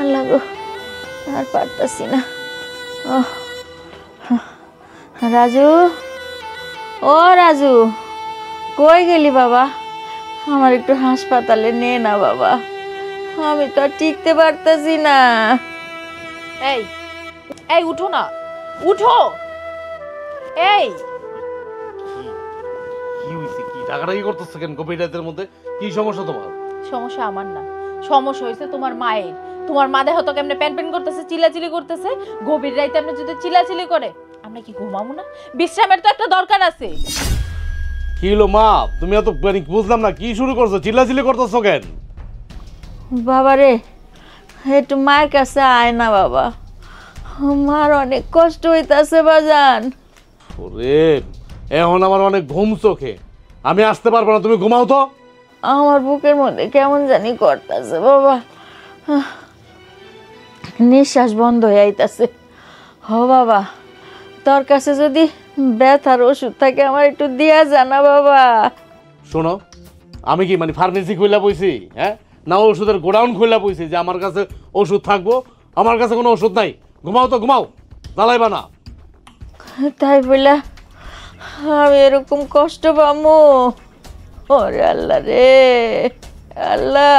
আল্লাহ গো, আর পারতাছি না। ওহ, রাজু, ও রাজু, কই গেলি বাবা? আমার একটু হাসপাতালে নে না বাবা, আমি তো আর টিকতে পারতাছি না। এই এই উঠো না, উঠো। এই কি হইছে? কি টাকাটাকি করতেছ কেন গভীর রাতের মধ্যে? কি সমস্যা তোমার? সমস্যা আমার না, সমস্যা হয়েছে তোমার মায়ের। তোমার মা দেখো তো কেমনে প্যান প্যান করতেছে, চিল্লাচিল্লি করতেছে। গভীর রাইতে আপনি যদি চিল্লাচিল্লি করে আমরা কি ঘুমাবো না? বিশ্রামের তো একটা দরকার আছে। কি হলো মা? তুমি এত মানে বুঝলাম না, কি শুরু করছো? চিল্লাচিল্লি করতেছো কেন? বাবা রে, একটু মায়ের কাছে আয় না বাবা, মার অনেক কষ্ট হইতাছে বাজান। ওরে, এখন আমার অনেক ঘুম চোখে, আমি আসতে পারবো না, তুমি ঘুমাও তো। আমার বুকের মধ্যে কেমন জানি করতেছে বাবা, নিঃশ্বাস বন্ধ হয়ে আইতাছে। হ বাবা, তোর কাছে যদি ব্যথার ওষুধ থাকে আমার একটু দিয়া জানা বাবা। শোনো, আমি কি মানে ফার্মেসি খুললা বইছি? হ্যাঁ, না ওষুধের গোডাউন খুললা বইছি যে আমার কাছে ওষুধ থাকবো? আমার কাছে কোনো ওষুধ নাই। ঘুমাও তো, ঘুমাও, জ্বালাইবা না। তাই বলে আমি এরকম কষ্ট পামু? ওরে আল্লাহ রে, আল্লাহ,